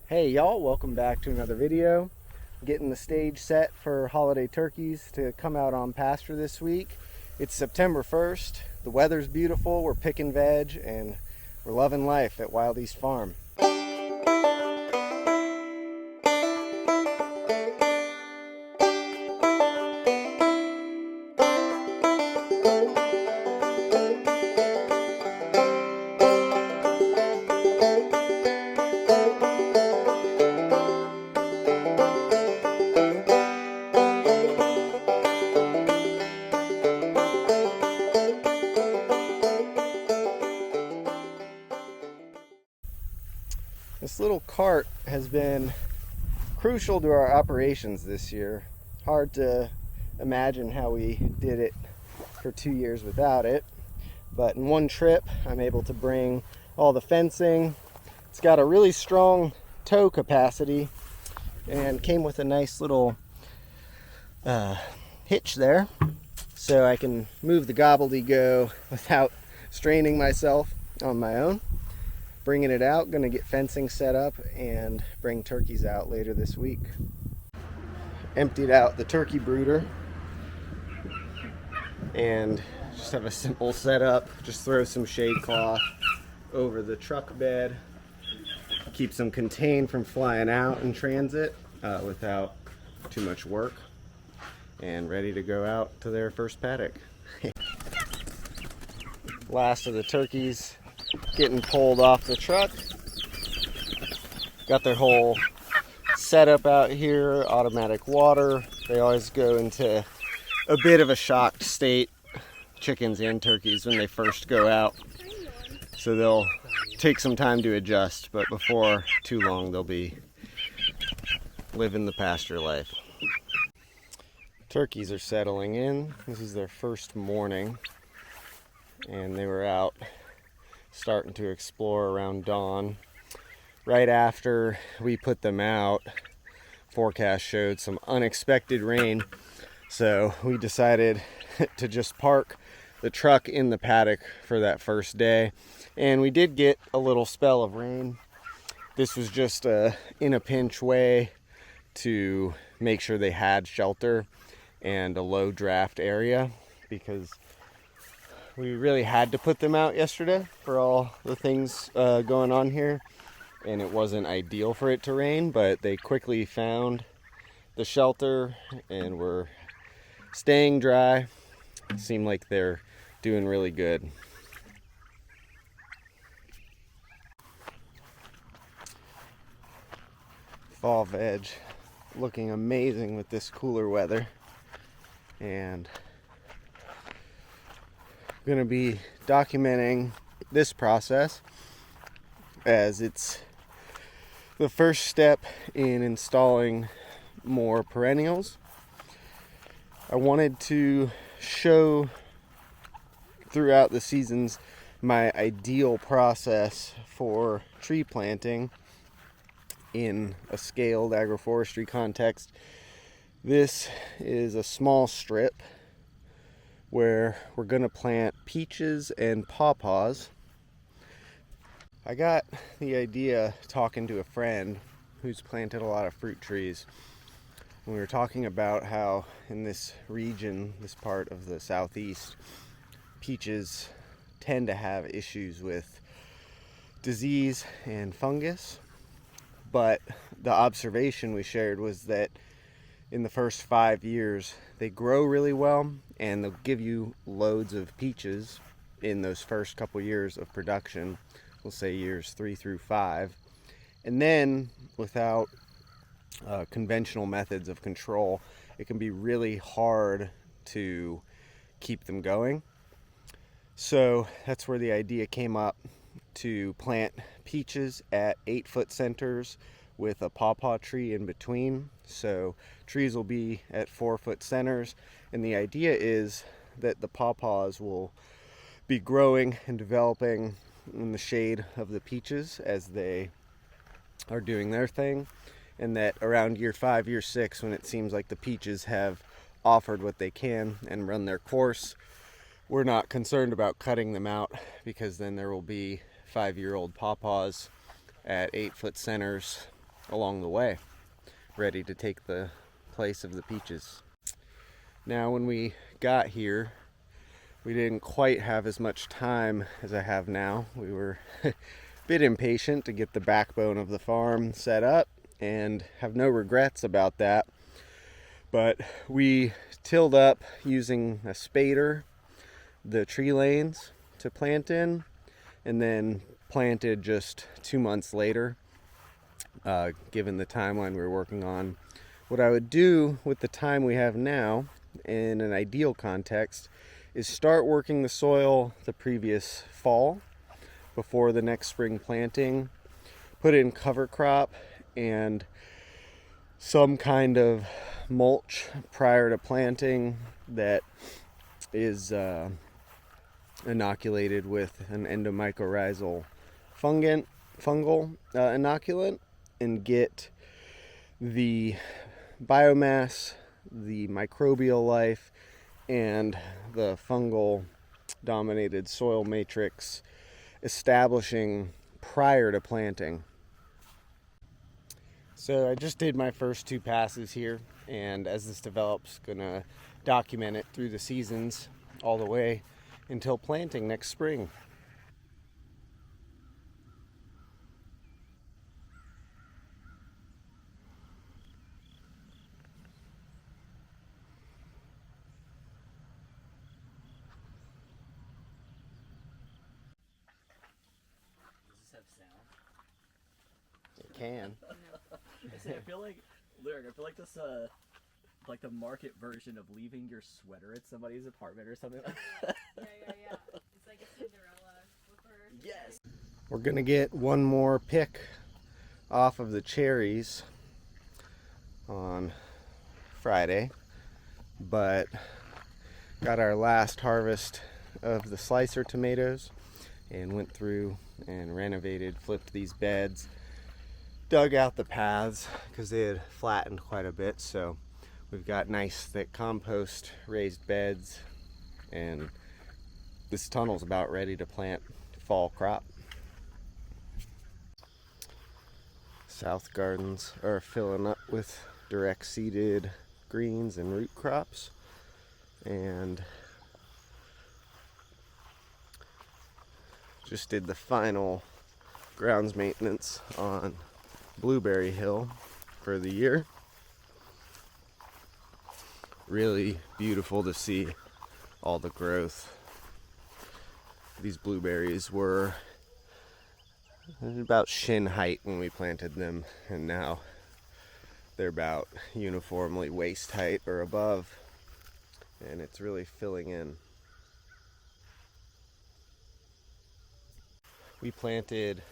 Hey y'all, welcome back to another video. Getting the stage set for holiday turkeys to come out on pasture this week. It's September 1st, the weather's beautiful, we're picking veg, and we're loving life at Wild East Farm. This little cart has been crucial to our operations this year. Hard to imagine how we did it for 2 years without it, but in one trip I'm able to bring all the fencing. It's got a really strong tow capacity and came with a nice little hitch there, so I can move the gobbledygook without straining myself on my own. Bringing it out, gonna get fencing set up and bring turkeys out later this week. Emptied out the turkey brooder and just have a simple setup. Just throw some shade cloth over the truck bed, keeps them contained from flying out in transit without too much work, and ready to go out to their first paddock. Last of the turkeys getting pulled off the truck. Got their whole setup out here, automatic water. They always go into a bit of a shocked state, chickens and turkeys, when they first go out. So they'll take some time to adjust, but before too long they'll be living the pasture life. Turkeys are settling in. This is their first morning, and they were out starting to explore around dawn. Right after we put them out, forecast showed some unexpected rain, so we decided to just park the truck in the paddock for that first day, and we did get a little spell of rain. This was just in a pinch way to make sure they had shelter and a low draft area, because we really had to put them out yesterday for all the things going on here, and it wasn't ideal for it to rain, but they quickly found the shelter and were staying dry. It seemed like they're doing really good. Fall veg looking amazing with this cooler weather, and going to be documenting this process as it's the first step in installing more perennials. I wanted to show throughout the seasons my ideal process for tree planting in a scaled agroforestry context. This is a small strip where we're going to plant peaches and pawpaws. I got the idea talking to a friend who's planted a lot of fruit trees. We were talking about how in this region, this part of the southeast, peaches tend to have issues with disease and fungus, but the observation we shared was that in the first 5 years they grow really well, and they'll give you loads of peaches in those first couple years of production. We'll say years 3 through 5, and then without conventional methods of control, it can be really hard to keep them going. So that's where the idea came up, to plant peaches at 8-foot centers with a pawpaw tree in between. So trees will be at 4-foot centers, and the idea is that the pawpaws will be growing and developing in the shade of the peaches as they are doing their thing, and that around year 5, year 6, when it seems like the peaches have offered what they can and run their course, we're not concerned about cutting them out, because then there will be 5-year-old pawpaws at 8-foot centers along the way, ready to take the place of the peaches. Now, when we got here, we didn't quite have as much time as I have now. We were a bit impatient to get the backbone of the farm set up and have no regrets about that. But we tilled up using a spader the tree lanes to plant in, and then planted just 2 months later, given the timeline we were working on. What I would do with the time we have now in an ideal context is start working the soil the previous fall before the next spring planting, put in cover crop and some kind of mulch prior to planting that is inoculated with an endomycorrhizal fungal inoculant, and get the biomass, the microbial life, and the fungal dominated soil matrix establishing prior to planting. So I just did my first 2 passes here, and as this develops, gonna document it through the seasons all the way until planting next spring. Does this have sound? It can. I feel like, Lyric, I feel like this, like the market version of leaving your sweater at somebody's apartment or something like that. Yeah. It's like a Cinderella slipper. Yes! We're gonna get one more pick off of the cherries on Friday, but got our last harvest of the slicer tomatoes and went through and renovated, flipped these beds, dug out the paths because they had flattened quite a bit, so we've got nice thick compost, raised beds, and this tunnel's about ready to plant fall crop. South gardens are filling up with direct seeded greens and root crops, and just did the final grounds maintenance on Blueberry Hill for the year. Really beautiful to see all the growth. These blueberries were about shin height when we planted them, and now they're about uniformly waist height or above, and it's really filling in. We planted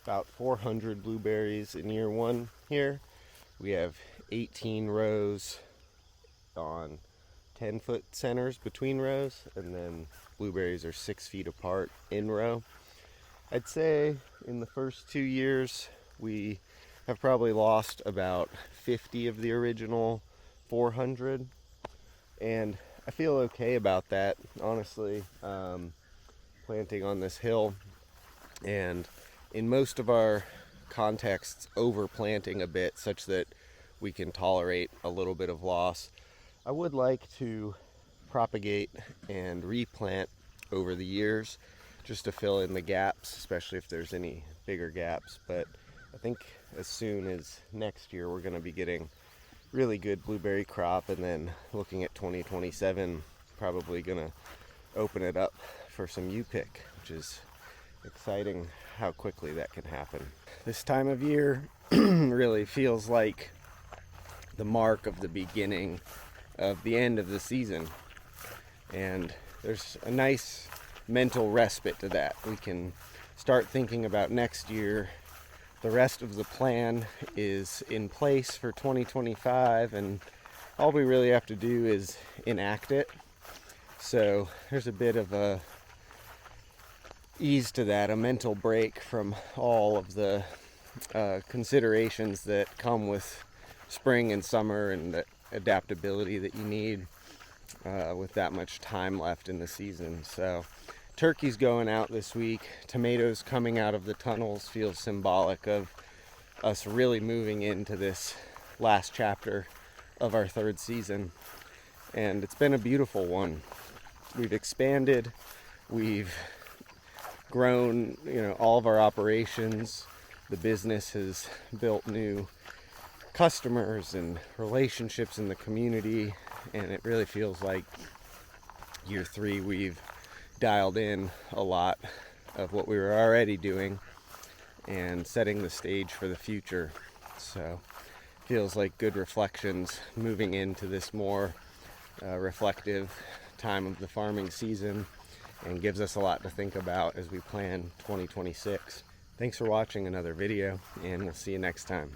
about 400 blueberries in year 1 here. We have 18 rows on 10-foot centers between rows, and then blueberries are 6 feet apart in row. I'd say in the first 2 years we have probably lost about 50 of the original 400, and I feel okay about that, honestly. Planting on this hill, and in most of our contexts overplanting a bit such that we can tolerate a little bit of loss. I would like to propagate and replant over the years just to fill in the gaps, especially if there's any bigger gaps. But I think as soon as next year we're going to be getting really good blueberry crop, and then looking at 2027, probably going to open it up for some U-pick, which is exciting how quickly that can happen. This time of year really feels like the mark of the beginning of the end of the season, and there's a nice mental respite to that. We can start thinking about next year. The rest of the plan is in place for 2025, and all we really have to do is enact it. So there's a bit of a ease to that, a mental break from all of the considerations that come with spring and summer, and the adaptability that you need with that much time left in the season. So turkeys going out this week, tomatoes coming out of the tunnels feels symbolic of us really moving into this last chapter of our third season. And it's been a beautiful one. We've expanded, we've grown, all of our operations. The business has built new customers and relationships in the community, and it really feels like year 3 we've dialed in a lot of what we were already doing and setting the stage for the future. So feels like good reflections moving into this more reflective time of the farming season, and gives us a lot to think about as we plan 2026. Thanks for watching another video, and we'll see you next time.